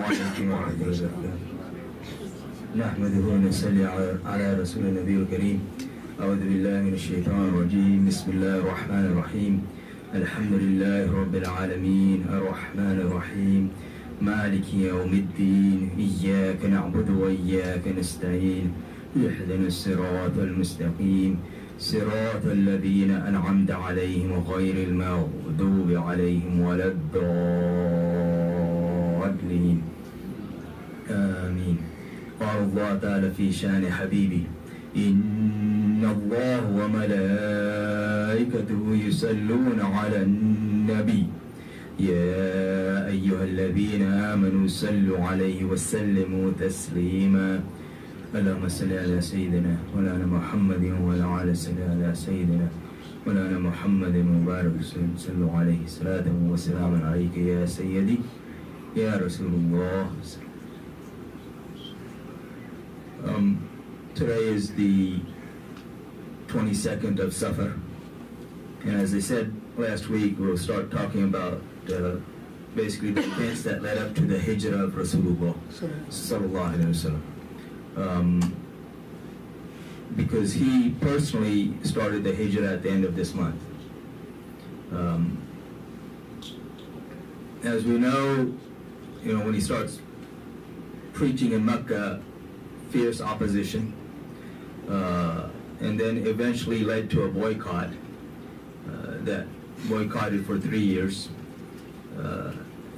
عليكم ورحمة الله وبركاته. نحمده ونصلي على رسول النبي الكريم. أعوذ بالله من الشيطان الرجيم. بسم الله الرحمن الرحيم. الحمد لله رب العالمين الرحمن الرحيم مالك يوم الدين إياك نعبد وإياك نستعين اهدنا الصراط المستقيم صراط الذين أنعمت عليهم غير المغضوب عليهم ولا الضالين آمين. قال الله تعالى في شان حبيبي إن الله وملائكته يصلون على النبي يا أيها الذين آمنوا صلوا عليه وسلموا تسليما. اللهم صل على سيدنا مولانا محمد وعلى آل سيدنا سيدنا مولانا محمد وبارك وسلم. صلوا عليه صلاة وسلام عليك يا سيدي يا رسول الله. Today is the 22nd of Safar, and as I said last week, we'll start talking about basically the events that led up to the Hijra of Rasulullah sallallahu alaihi wasallam. Because he personally started the Hijra at the end of this month. As we know, when he starts preaching in Mecca, fierce opposition, and then eventually led to a boycott that boycotted for 3 years,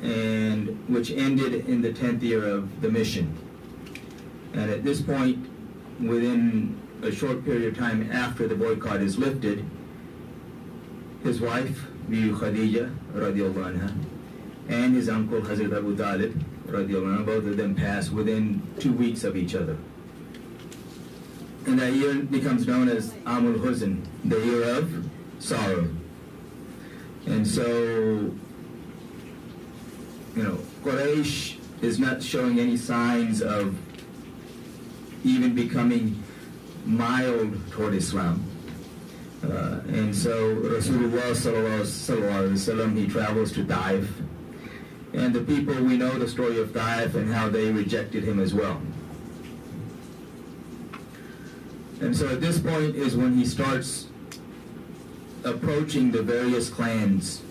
and which ended in the 10th year of the mission. And at this point, within a short period of time after the boycott is lifted, his wife, Bibi Khadija radiallahu anha, and his uncle Hazrat Abu Talib radiallahu anhu, both of them pass within 2 weeks of each other. And that year becomes known as Amul Huzn, the year of sorrow. And so, Quraysh is not showing any signs of even becoming mild toward Islam. And so Rasulullah sallallahu alaihi wasallam, he travels to Taif. And the people, we know the story of Taif and how they rejected him as well. And so at this point is when he starts approaching the various clans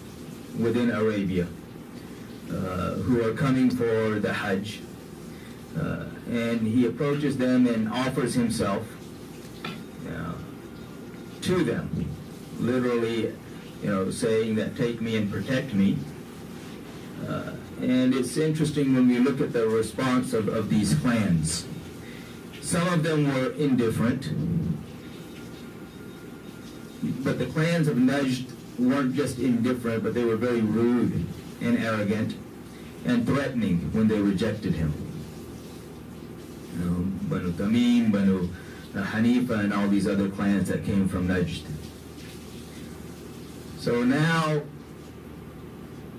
within Arabia who are coming for the Hajj. And he approaches them and offers himself to them, literally, saying that take me and protect me. And it's interesting when we look at the response of these clans. Some of them were indifferent, but the clans of Najd weren't just indifferent, but they were very rude and arrogant and threatening when they rejected him. Banu Tamim, Banu Hanifa, and all these other clans that came from Najd. So now,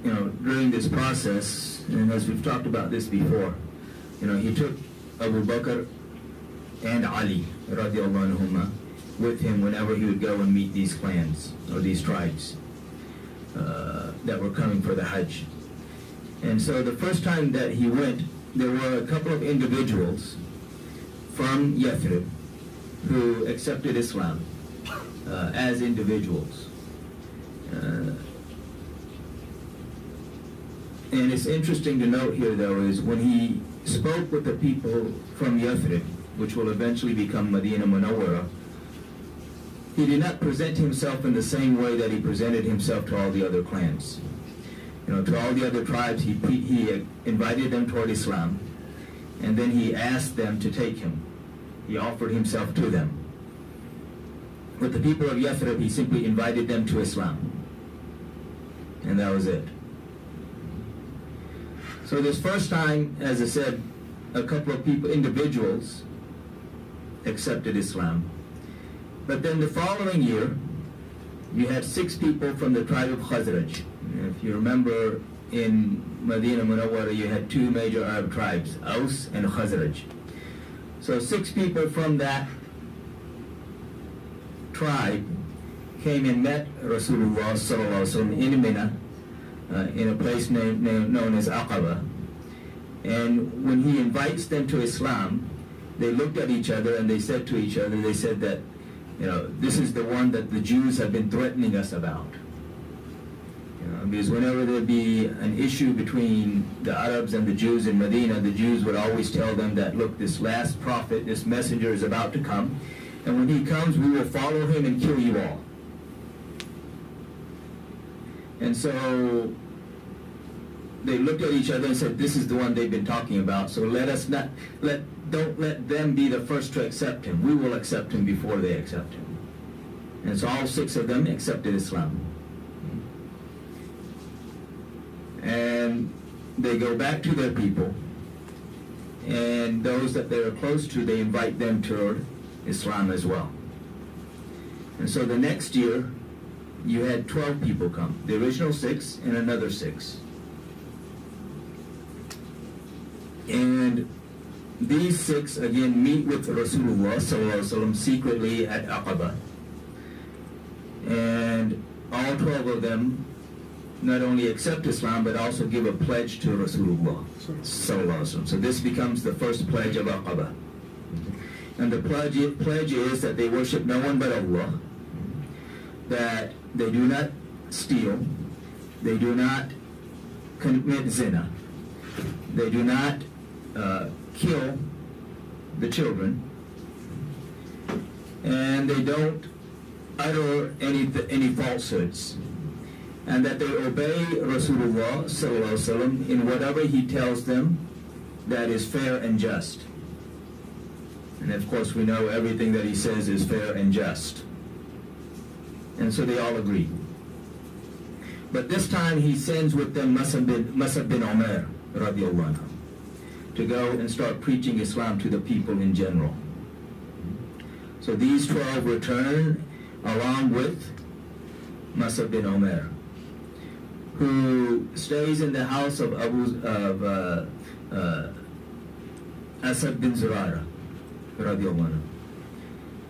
during this process, and as we've talked about this before, he took Abu Bakr and Ali radiallahu anhuma with him whenever he would go and meet these clans or these tribes that were coming for the Hajj. And so the first time that he went, there were a couple of individuals from Yathrib who accepted Islam as individuals. And it's interesting to note here, though, is when he spoke with the people from Yathrib, which will eventually become Medina Munawwara, he did not present himself in the same way that he presented himself to all the other clans. To all the other tribes, he invited them toward Islam, and then he asked them to take him. He offered himself to them. With the people of Yathrib, he simply invited them to Islam. And that was it. So this first time, as I said, a couple of people, individuals, accepted Islam. But then the following year, you had 6 people from the tribe of Khazraj. If you remember, in Medina Munawwara, you had 2 major Arab tribes, Aus and Khazraj. So 6 people from that tribe came and met Rasulullah sallallahu alaihi wasallam in Mina, in a place known as Aqaba. And when he invites them to Islam, they looked at each other and they said to each other, they said that, this is the one that the Jews have been threatening us about. Because whenever there be an issue between the Arabs and the Jews in Medina, the Jews would always tell them that, look, this last prophet, this messenger is about to come, and when he comes, we will follow him and kill you all. And so they looked at each other and said, this is the one they've been talking about, so don't let them be the first to accept him. We will accept him before they accept him. And so all 6 of them accepted Islam. And they go back to their people, and those that they are close to, they invite them to Islam as well. And so the next year, you had 12 people come. The original 6 and another 6. And these 6 again meet with Rasulullah sallallahu alaihi wasallam secretly at Aqaba. And all 12 of them not only accept Islam, but also give a pledge to Rasulullah sallallahu alaihi wasallam. So this becomes the first pledge of Aqaba. And the pledge is that they worship no one but Allah, that they do not steal, they do not commit zina, they do not kill the children, and they don't utter any falsehoods, and that they obey Rasulullah sallallahu alaihi wasallam in whatever he tells them that is fair and just. And of course we know everything that he says is fair and just. And so they all agree. But this time he sends with them Mus'ab bin Umair radiallahu anhu to go and start preaching Islam to the people in general. So these 12 return along with Mus'ab bin Umair, who stays in the house of Asad bin Zurara radiallahu anhu,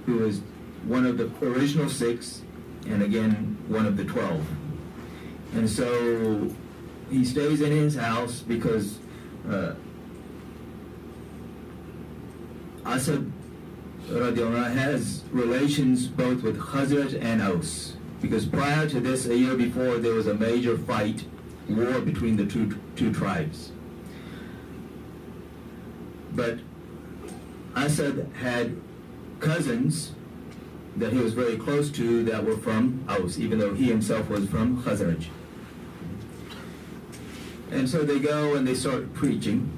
who is one of the original 6 and again one of the 12. And so he stays in his house because Asad radiallahu anhu has relations both with Khazraj and Aus, because prior to this, a year before, there was a major fight, war between the two tribes. But Asad had cousins that he was very close to that were from Aus, even though he himself was from Khazraj. And so they go and they start preaching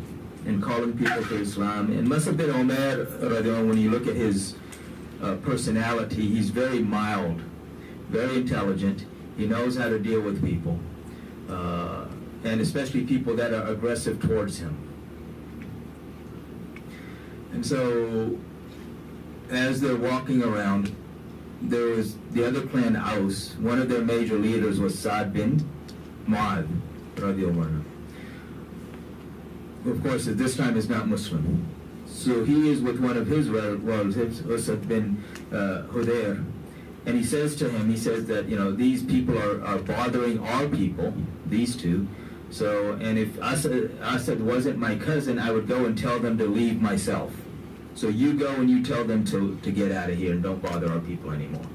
and calling people to Islam. And Mus'ab bin Umair, when you look at his personality, he's very mild, very intelligent. He knows how to deal with people, and especially people that are aggressive towards him. And so as they're walking around, there was the other clan, Aus. One of their major leaders was Sa'd bin Mu'adh radiallahu anhu. Of course, at this time is not Muslim. So he is with one of his relatives, Usad bin Hudayr, and he says to him, he says that, these people are bothering our people, these two. So, and if Asad wasn't my cousin, I would go and tell them to leave myself. So you go and you tell them to get out of here and don't bother our people anymore.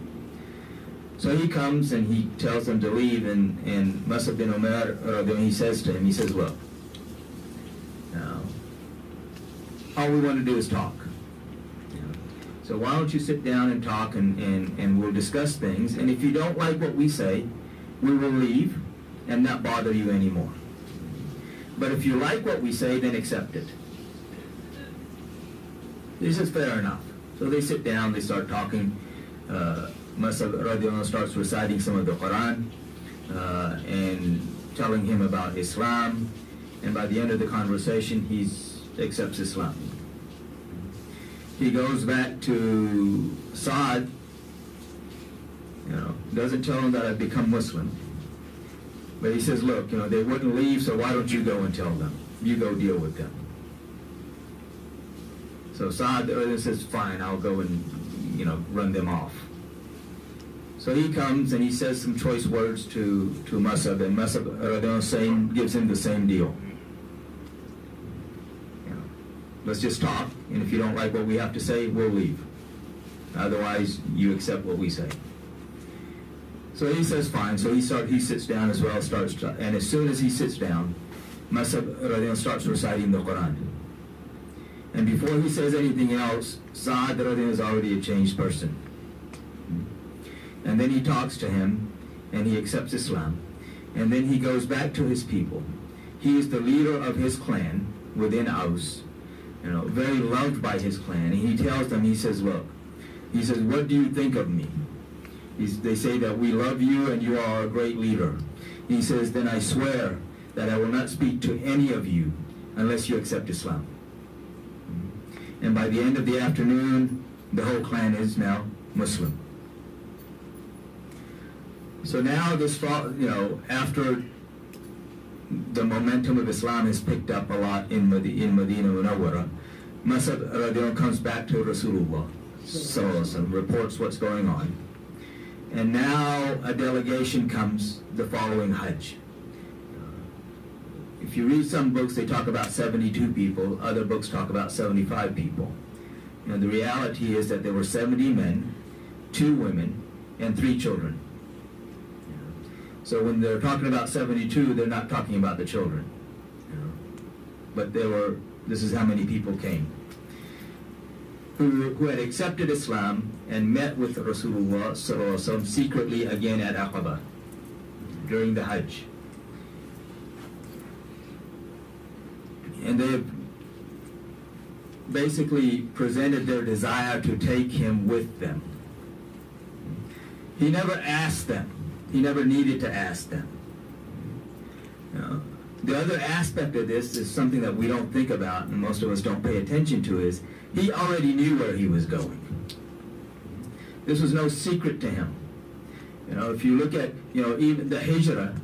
So he comes and he tells them to leave, and Mus'ab bin Umair, he says to him, he says, look, now, all we want to do is talk. So why don't you sit down and talk, and we'll discuss things, and if you don't like what we say, we will leave and not bother you anymore. But if you like what we say, then accept it. This is fair enough. So they sit down, they start talking. Mus'ab radiallahu anhu starts reciting some of the Quran and telling him about Islam. And by the end of the conversation, he accepts Islam. He goes back to Sa'd, doesn't tell him that I've become Muslim. But he says, look, they wouldn't leave, so why don't you go and tell them? You go deal with them. So Sa'd says, fine, I'll go and, run them off. So he comes and he says some choice words to Mus'ab, and Mus'ab gives him the same deal. let's just talk, and if you don't like what we have to say, we'll leave. Otherwise, you accept what we say. So he says, fine. So he sits down as well, and as soon as he sits down, Mus'ab starts reciting the Quran. And before he says anything else, Sa'ad is already a changed person. And then he talks to him, and he accepts Islam. And then he goes back to his people. He is the leader of his clan within Aus, very loved by his clan. And he tells them, he says, look, what do you think of me? They say that we love you and you are a great leader. He says, then I swear that I will not speak to any of you unless you accept Islam. And by the end of the afternoon, the whole clan is now Muslim. So now this, after the momentum of Islam has picked up a lot in Medina Munawwara, Mus'ab comes back to Rasulullah, reports what's going on. And now a delegation comes the following Hajj. If you read some books, they talk about 72 people. Other books talk about 75 people. The reality is that there were 70 men, 2 women, and 3 children. So when they're talking about 72, they're not talking about the children. But this is how many people came. Who had accepted Islam and met with Rasulullah ﷺ secretly again at Aqaba during the Hajj. And they basically presented their desire to take him with them. He never asked them. He never needed to ask them. The other aspect of this is something that we don't think about and most of us don't pay attention to is he already knew where he was going. This was no secret to him. If you look at, even the Hijra,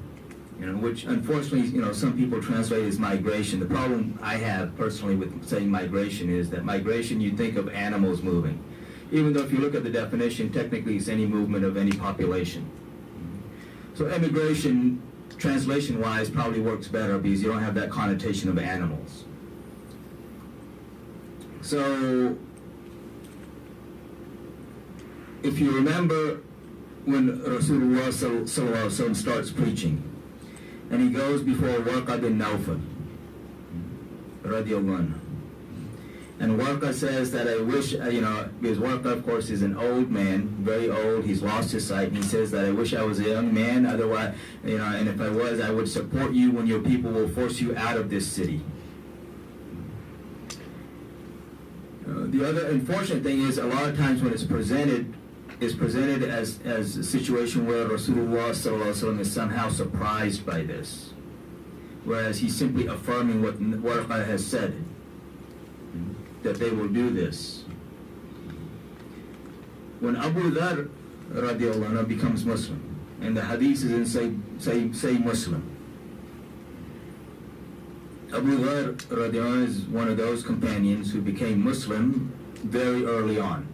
which unfortunately, some people translate as migration. The problem I have personally with saying migration is that migration, you think of animals moving. Even though if you look at the definition, technically it's any movement of any population. So emigration, translation-wise, probably works better because you don't have that connotation of animals. So, if you remember when Rasulullah ﷺ starts preaching, and he goes before Warqa bin Nawfal, radiallahu anhu. And Warqa says that I wish, because Warqa, of course, is an old man, very old, he's lost his sight, and he says that I wish I was a young man, otherwise, and if I was, I would support you when your people will force you out of this city. The other unfortunate thing is a lot of times when it's presented as a situation where Rasulullah ﷺ is somehow surprised by this, whereas he's simply affirming what Warqa has said, that they will do this. When Abu Dhar radiallahu anhu becomes Muslim, and the hadith is in say Muslim, Abu Dhar radiallahu anhu is one of those companions who became Muslim very early on.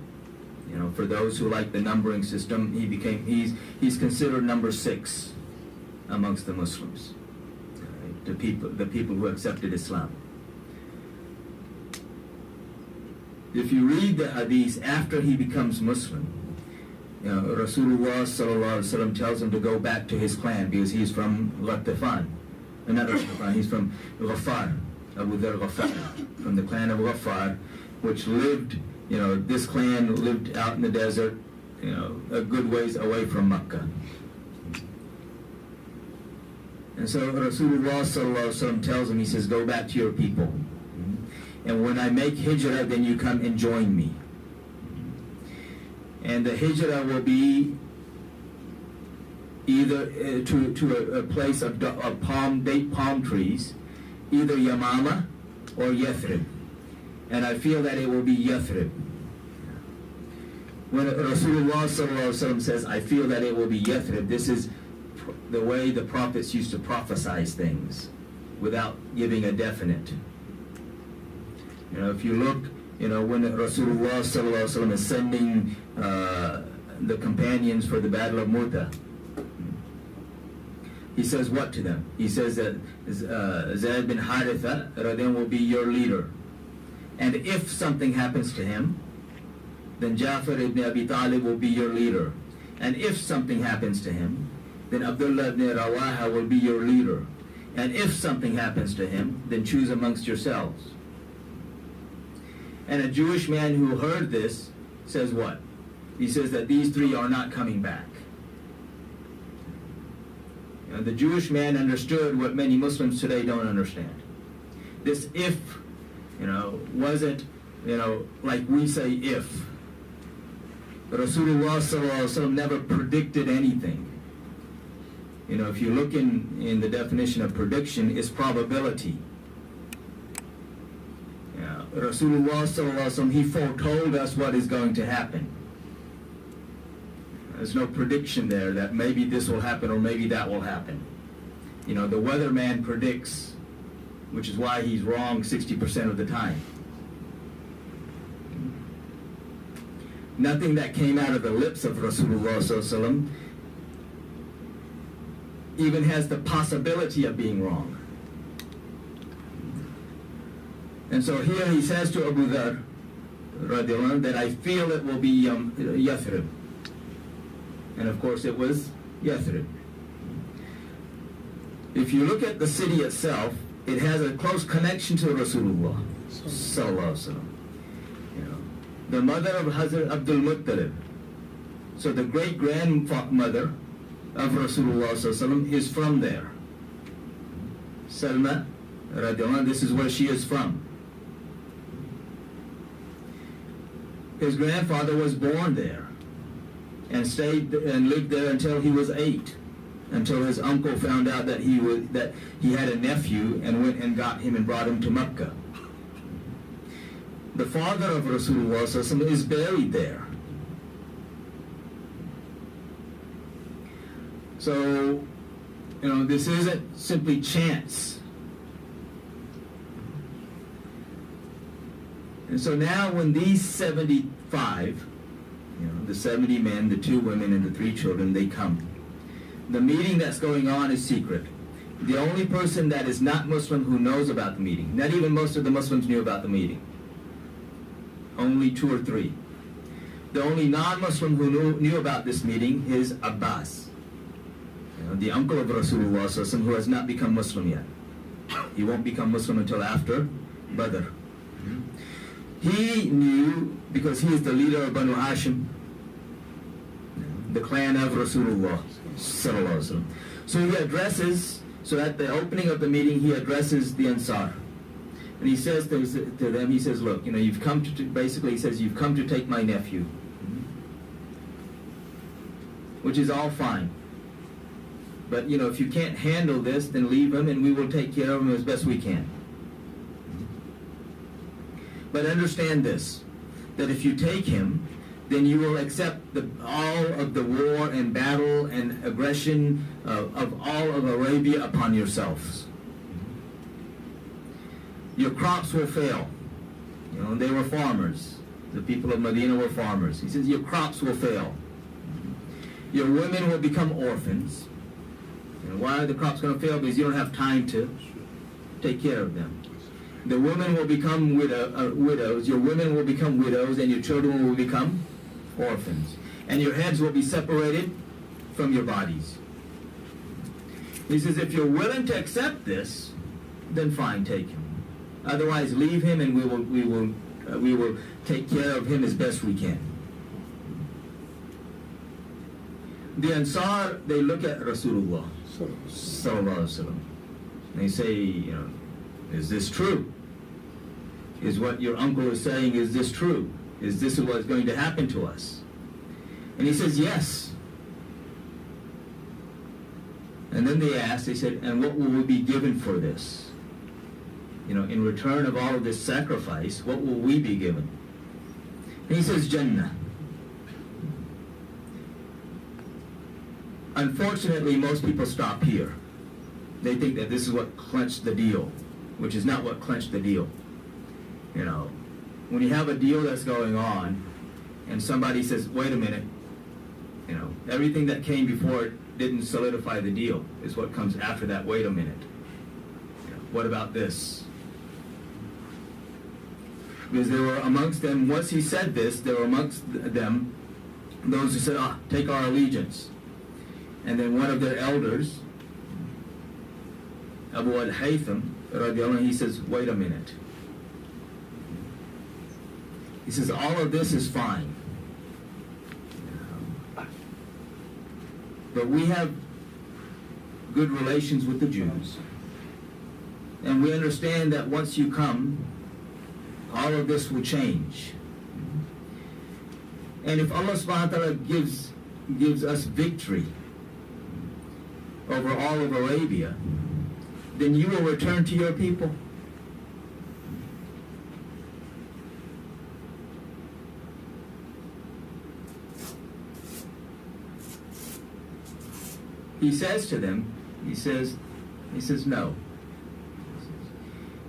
For those who like the numbering system, he's considered number 6 amongst the Muslims, the people who accepted Islam. If you read the hadith after he becomes Muslim, Rasulullah ﷺ tells him to go back to his clan because he's from Ghatafan. Not Ghatafan, he's from Ghaffar, Abu Dhar Ghaffar, from the clan of Ghaffar, which lived, this clan lived out in the desert, a good ways away from Makkah. And so Rasulullah ﷺ tells him, he says, go back to your people. And when I make Hijra, then you come and join me. And the Hijra will be either to a place of date palm trees, either Yamama or Yathrib. And I feel that it will be Yathrib. When Rasulullah ﷺ says, I feel that it will be Yathrib, this is the way the prophets used to prophesize things without giving a definite. If you look, when Rasulullah ﷺ is sending the companions for the Battle of Mu'tah, he says what to them? He says that Zayd bin Haritha will be your leader. And if something happens to him, then Ja'far ibn Abi Talib will be your leader. And if something happens to him, then Abdullah ibn Rawaha will be your leader. And if something happens to him, then choose amongst yourselves. And a Jewish man who heard this says what? He says that these three are not coming back. You know, the Jewish man understood what many Muslims today don't understand. This if, wasn't, like we say if. Rasulullah sallallahu alaihi wasallam never predicted anything. If you look in the definition of prediction, it's probability. Rasulullah sallallahu alaihi wasallam, he foretold us what is going to happen. There's no prediction there that maybe this will happen or maybe that will happen. The weatherman predicts, which is why he's wrong 60% of the time. Nothing that came out of the lips of Rasulullah sallallahu alaihi wasallam even has the possibility of being wrong. And so here he says to Abu Dhar radiallahu anhu, that I feel it will be Yathrib. And of course it was Yathrib. If you look at the city itself, it has a close connection to Rasulullah sallallahu alaihi wasallam. The mother of Hazrat Abdul Muttalib, so the great-grandmother of Rasulullah sallallahu alaihi wasallam is from there. Salma radiallahu anha, this is where she is from. His grandfather was born there and stayed and lived there until he was 8, until his uncle found out that he had a nephew and went and got him and brought him to Mecca. The father of Rasulullah sallallahu alaihi wasallam is buried there. So, this isn't simply chance. And so now when these 75, the 70 men, the 2 women, and the 3 children, they come. The meeting that's going on is secret. The only person that is not Muslim who knows about the meeting, not even most of the Muslims knew about the meeting. Only 2 or 3. The only non-Muslim who knew about this meeting is Abbas, the uncle of Rasulullah sallallahu alaihi wasallam, who has not become Muslim yet. He won't become Muslim until after Badr. He knew because he is the leader of Banu Hashim, the clan of Rasulullah sallallahu alaihi wasallam. So he addresses, so at the opening of the meeting, he addresses the Ansar. And he says to them, he says, look, you've come to, basically he says, you've come to take my nephew. Which is all fine. But, if you can't handle this, then leave him and we will take care of him as best we can. But understand this, that if you take him, then you will accept all of the war and battle and aggression of all of Arabia upon yourselves. Your crops will fail. They were farmers. The people of Medina were farmers. He says, your crops will fail. Your women will become orphans. Why are the crops going to fail? Because you don't have time to take care of them. The women will become widows. Your women will become widows, and your children will become orphans. And your heads will be separated from your bodies. He says, if you're willing to accept this, then fine, take him. Otherwise, leave him, and we will take care of him as best we can. The Ansar, they look at Rasulullah sallallahu alaihi wasallam. They say, is this true? Is what your uncle is saying, is this true? Is this what's going to happen to us? And he says, yes. And then they said, and what will we be given for this? In return of all of this sacrifice, what will we be given? And he says, Jannah. Unfortunately, most people stop here. They think that this is what clinched the deal, which is not what clinched the deal. When you have a deal that's going on, and somebody says, wait a minute, everything that came before it didn't solidify the deal. Is what comes after that, wait a minute. What about this? Because there were amongst them, once he said this, there were amongst them those who said, take our allegiance. And then one of their elders, Abu al-Haytham, he says, wait a minute. He says, all of this is fine. But we have good relations with the Jews. And we understand that once you come, all of this will change. And if Allah subhanahu wa ta'ala gives us victory over all of Arabia, then you will return to your people. He says to them, he says no.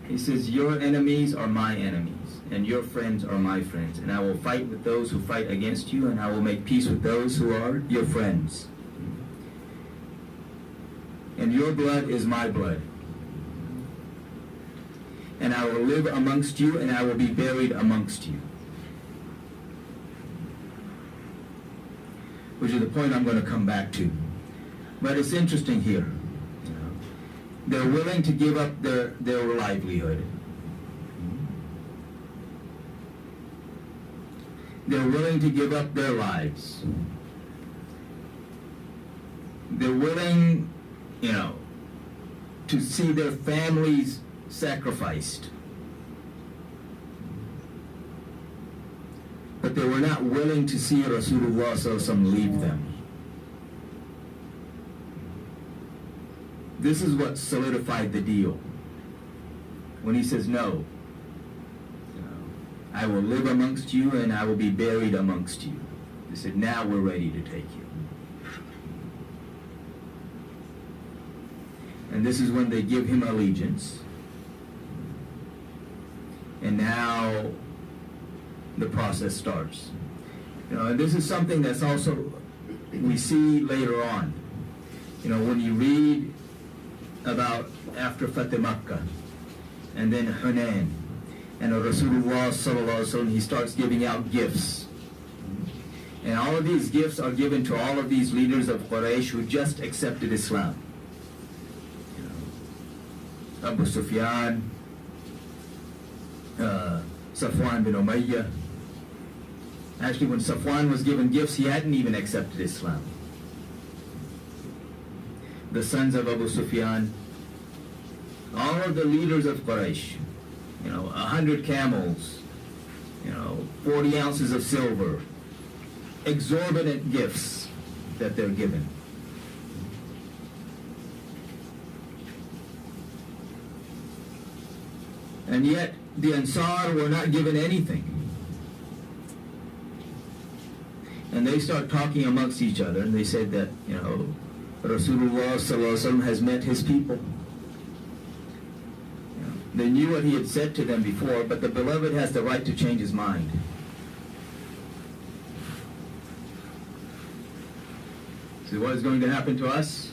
He says, your enemies are my enemies, and your friends are my friends, and I will fight with those who fight against you, and I will make peace with those who are your friends. And your blood is my blood. And I will live amongst you, and I will be buried amongst you. Which is the point I'm going to come back to. But it's interesting here. They're willing to give up their livelihood. They're willing to give up their lives. They're willing, to see their families sacrificed. But they were not willing to see Rasulullah sallallahu alaihi wasallam leave them. This is what solidified the deal. When he says, no, I will live amongst you and I will be buried amongst you. They said, now we're ready to take you. And this is when they give him allegiance. And now the process starts. And this is something that's also, we see later on. When you read about after Fatih Makkah, and then Hunayn, and Rasulullah sallallahu alaihi wasallam, he starts giving out gifts. And all of these gifts are given to all of these leaders of Quraysh who just accepted Islam. Abu Sufyan, Safwan bin Umayyah. Actually, when Safwan was given gifts, he hadn't even accepted Islam. The sons of Abu Sufyan, all of the leaders of Quraysh, 100 camels, 40 ounces of silver, exorbitant gifts that they're given. And yet, the Ansar were not given anything. And they start talking amongst each other, and they said that, Rasulullah sallallahu alaihi wasallam has met his people. They knew what he had said to them before, but the beloved has the right to change his mind. So what is going to happen to us?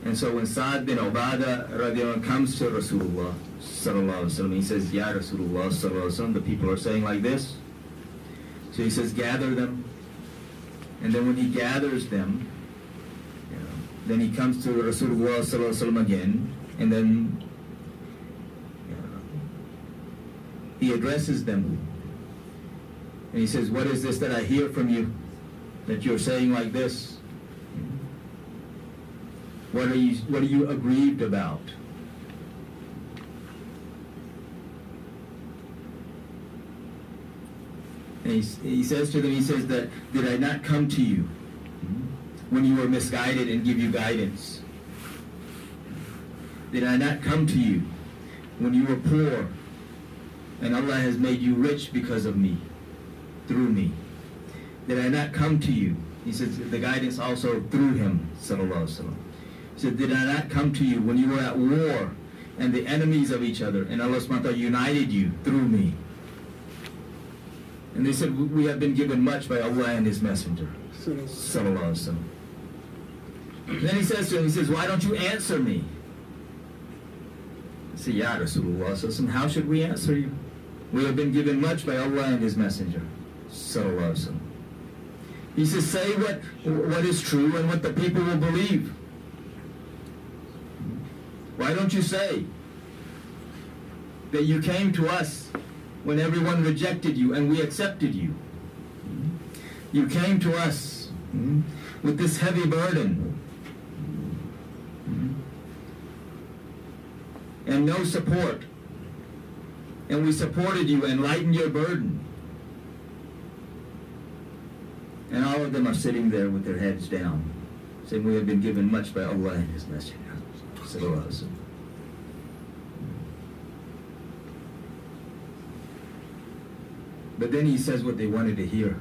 And so when Sa'd bin Ubadah radiallahu anh comes to Rasulullah sallallahu alaihi wasallam, he says, Ya Rasulullah sallallahu alaihi wasallam, the people are saying like this. So he says, gather them. And then when he gathers them, then he comes to Rasulullah sallallahu alaihi wasallam again, and then he addresses them. And he says, what is this that I hear from you, that you're saying like this? What are you aggrieved about? And he says to them, he says that, did I not come to you when you were misguided and give you guidance? Did I not come to you when you were poor and Allah has made you rich because of me, through me? Did I not come to you? He says the guidance also through him, sallallahu alaihi wasallam. He said, did I not come to you when you were at war and the enemies of each other, and Allah subhanahu wa ta'ala united you through me? And they said, we have been given much by Allah and His Messenger, sallallahu alaihi wasallam. Then he says to him, he says, why don't you answer me? Say, Ya Rasulullah, how should we answer you? We have been given much by Allah and His Messenger. Sallallahu Alaihi Wasallam. He says, say what is true and what the people will believe. Why don't you say that you came to us when everyone rejected you and we accepted you? You came to us with this heavy burden and no support. And we supported you and lightened your burden. And all of them are sitting there with their heads down, saying, we have been given much by Allah and His Messenger. Sallallahu Alaihi Wasallam. But then he says what they wanted to hear.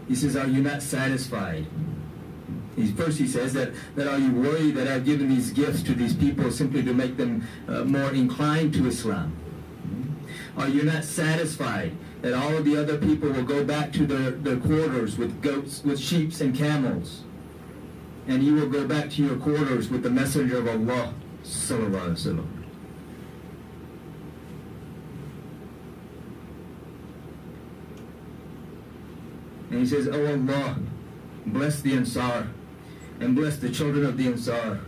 He says, are you not satisfied? First he says that are you worried that I've given these gifts to these people simply to make them more inclined to Islam? Are you not satisfied that all of the other people will go back to their quarters with goats, with sheep and camels? And you will go back to your quarters with the Messenger of Allah, Sallallahu Alaihi Wasallam. And he says, oh Allah, bless the Ansar, and bless the children of the Ansar,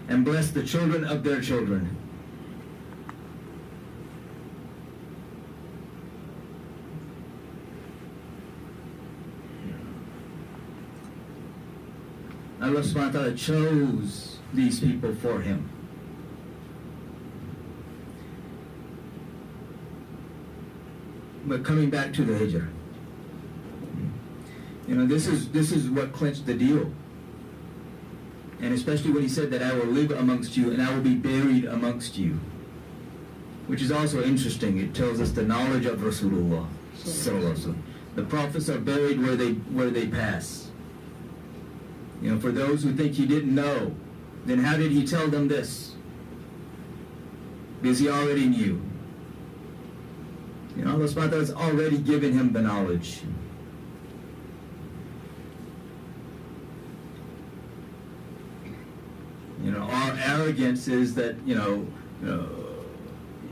and bless the children of their children. Allah subhanahu wa ta'ala chose these people for Him. But coming back to the Hijra, this is what clinched the deal. And especially when He said that I will live amongst you and I will be buried amongst you, which is also interesting. It tells us the knowledge of Rasulullah. The prophets are buried where they pass. For those who think He didn't know, then how did He tell them this? Because He already knew. Allah subhanahu wa ta'ala has already given him the knowledge. Our arrogance is that,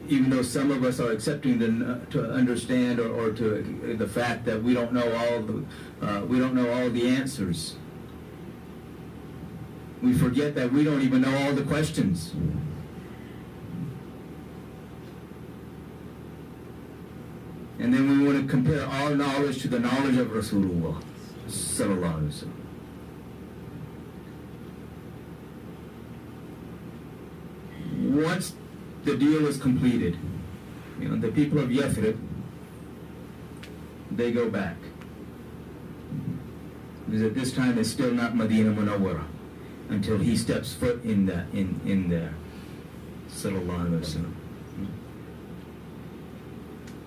even though some of us are accepting to understand or to the fact that we don't know all the answers, we forget that we don't even know all the questions. And then we want to compare our knowledge to the knowledge of Rasulullah Sallallahu Alaihi Wasallam. Once the deal is completed, the people of Yathrib, they go back. Because at this time it's still not Medina Munawwara until he steps foot in there. Sallallahu Alaihi Wasallam.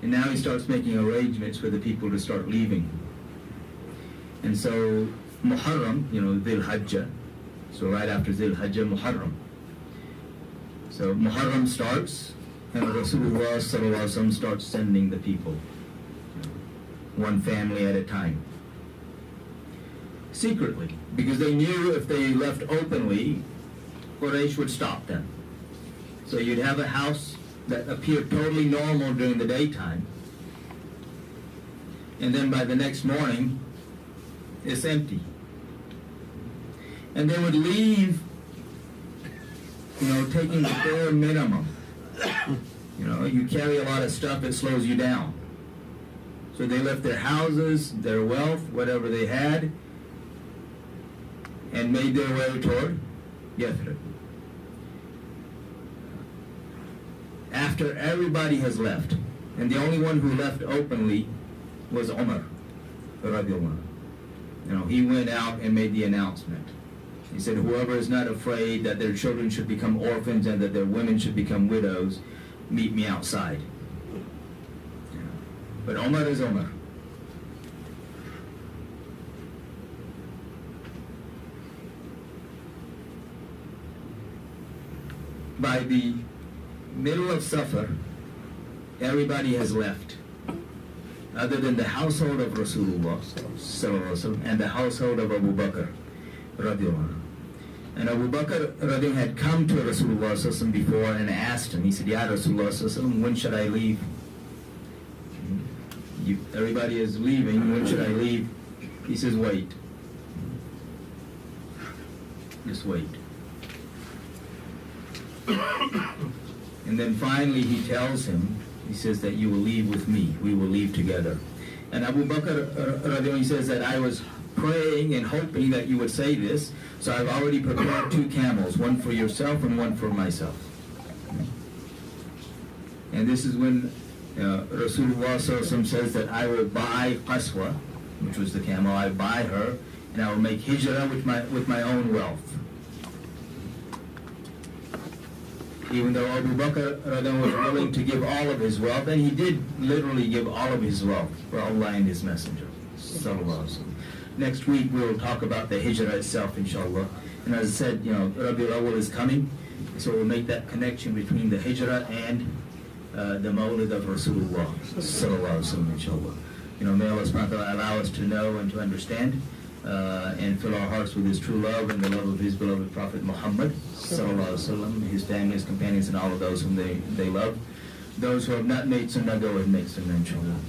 And now he starts making arrangements for the people to start leaving. And so Muharram, Dhul Hijjah, so right after Dhul Hijjah, Muharram. So Muharram starts, and Rasulullah Sallallahu Alaihi Wasallam starts sending the people, one family at a time. Secretly, because they knew if they left openly, Quraysh would stop them. So you'd have a house that appeared totally normal during the daytime, and then by the next morning, it's empty. And they would leave, taking the bare minimum. You carry a lot of stuff, it slows you down. So they left their houses, their wealth, whatever they had, and made their way toward Yathrib. After everybody has left, and the only one who left openly was Umar, radiallahu anhu. He went out and made the announcement. He said, whoever is not afraid that their children should become orphans and that their women should become widows, meet me outside. But Umar is Umar. By the middle of Safar, everybody has left, other than the household of Rasulullah and the household of Abu Bakr radiallahu anhu. And Abu Bakr radiallahu had come to Rasulullah sallallahu before and asked him, he said, Ya Rasulullah sallallahu, when should I leave? Everybody is leaving, when should I leave? He says, wait. Just wait. And then finally he tells him, he says that you will leave with me, we will leave together. And Abu Bakr radiallahu, he says that I was praying and hoping that you would say this, so I've already prepared 2 camels, one for yourself and one for myself. And this is when Rasulullah says that I will buy Qaswa, which was the camel, I buy her, and I will make Hijra with my own wealth. Even though Abu Bakr was willing to give all of his wealth, and he did literally give all of his wealth for Allah and His Messenger. Next week we'll talk about the Hijra itself, inshallah. And as I said, Rabiul Awwal is coming, so we'll make that connection between the Hijra and the Mawlid of Rasulullah, inshallah. May Allah subhanahu wa ta'ala allow us to know and to understand, and fill our hearts with His true love and the love of His beloved Prophet Muhammad, his family, his companions, and all of those whom they love. Those who have not made sunnah, go and make sunnah, inshallah.